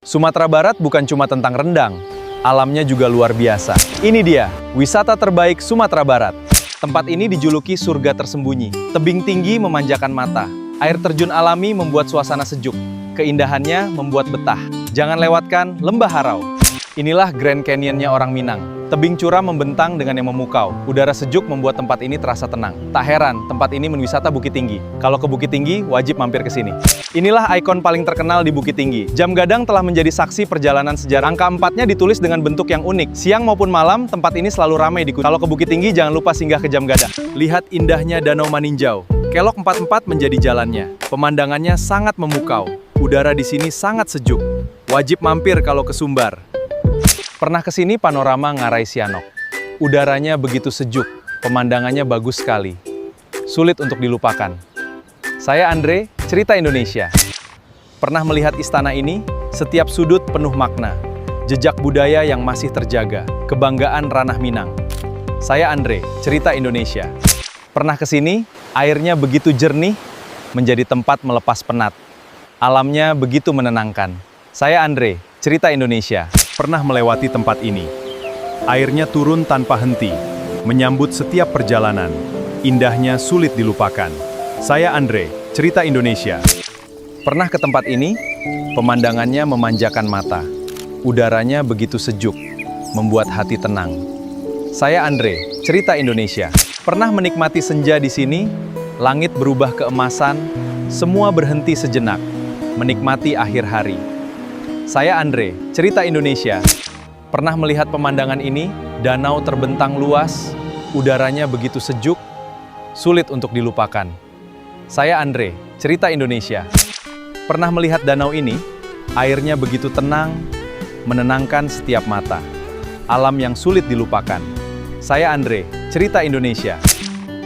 Sumatera Barat bukan cuma tentang rendang, alamnya juga luar biasa. Ini dia, wisata terbaik Sumatera Barat. Tempat ini dijuluki surga tersembunyi. Tebing tinggi memanjakan mata. Air terjun alami membuat suasana sejuk. Keindahannya membuat betah. Jangan lewatkan Lembah Harau. Inilah Grand Canyon-nya orang Minang. Tebing curam membentang dengan yang memukau. Udara sejuk membuat tempat ini terasa tenang. Tak heran, tempat ini menwisata Bukit Tinggi. Kalau ke Bukit Tinggi, wajib mampir ke sini. Inilah ikon paling terkenal di Bukit Tinggi. Jam gadang telah menjadi saksi perjalanan sejarah. Angka 4-nya ditulis dengan bentuk yang unik. Siang maupun malam, tempat ini selalu ramai dikunjungi. Kalau ke Bukit Tinggi, jangan lupa singgah ke jam gadang. Lihat indahnya Danau Maninjau. Kelok 44 menjadi jalannya. Pemandangannya sangat memukau. Udara di sini sangat sejuk. Wajib mampir kalau ke Sumbar. Pernah ke sini panorama Ngarai Sianok. Udaranya begitu sejuk, pemandangannya bagus sekali. Sulit untuk dilupakan. Saya Andre, cerita Indonesia. Pernah melihat istana ini? Setiap sudut penuh makna. Jejak budaya yang masih terjaga. Kebanggaan ranah Minang. Saya Andre, cerita Indonesia. Pernah ke sini? Airnya begitu jernih, menjadi tempat melepas penat. Alamnya begitu menenangkan. Saya Andre, cerita Indonesia. Pernah melewati tempat ini. Airnya turun tanpa henti, menyambut setiap perjalanan. Indahnya sulit dilupakan. Saya Andre, cerita Indonesia. Pernah ke tempat ini? Pemandangannya memanjakan mata. Udaranya begitu sejuk, membuat hati tenang. Saya Andre, cerita Indonesia. Pernah menikmati senja di sini? Langit berubah keemasan, semua berhenti sejenak, menikmati akhir hari. Saya Andre, cerita Indonesia. Pernah melihat pemandangan ini? Danau terbentang luas, udaranya begitu sejuk, sulit untuk dilupakan. Saya Andre, cerita Indonesia. Pernah melihat danau ini? Airnya begitu tenang, menenangkan setiap mata. Alam yang sulit dilupakan. Saya Andre, cerita Indonesia.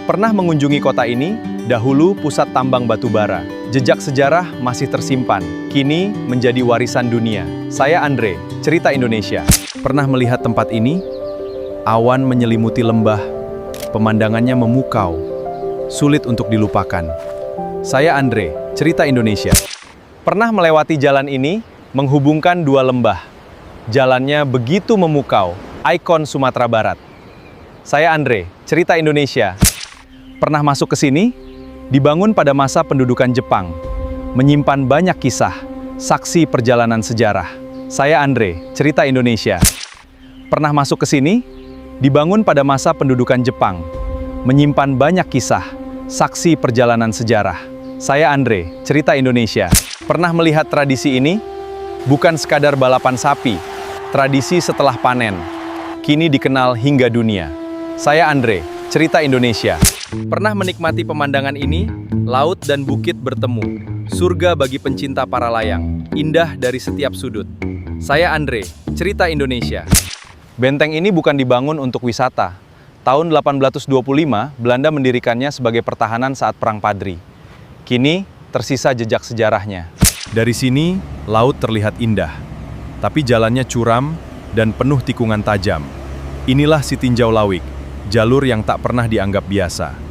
Pernah mengunjungi kota ini? Dahulu pusat tambang batu bara. Jejak sejarah masih tersimpan, kini menjadi warisan dunia. Saya Andre, cerita Indonesia. Pernah melihat tempat ini? Awan menyelimuti lembah, pemandangannya memukau, sulit untuk dilupakan. Saya Andre, cerita Indonesia. Pernah melewati jalan ini? Menghubungkan dua lembah. Jalannya begitu memukau, ikon Sumatera Barat. Saya Andre, cerita Indonesia. Pernah masuk ke sini? Dibangun pada masa pendudukan Jepang, menyimpan banyak kisah, saksi perjalanan sejarah. Saya Andre, cerita Indonesia. Pernah masuk ke sini? Dibangun pada masa pendudukan Jepang, menyimpan banyak kisah, saksi perjalanan sejarah. Saya Andre, cerita Indonesia. Pernah melihat tradisi ini? Bukan sekadar balapan sapi, tradisi setelah panen, kini dikenal hingga dunia. Saya Andre, cerita Indonesia. Pernah menikmati pemandangan ini? Laut dan bukit bertemu. Surga bagi pencinta para layang. Indah dari setiap sudut. Saya Andre, cerita Indonesia. Benteng ini bukan dibangun untuk wisata. Tahun 1825, Belanda mendirikannya sebagai pertahanan saat Perang Padri. Kini, tersisa jejak sejarahnya. Dari sini, laut terlihat indah. Tapi jalannya curam dan penuh tikungan tajam. Inilah si Tinjau Lawik, jalur yang tak pernah dianggap biasa.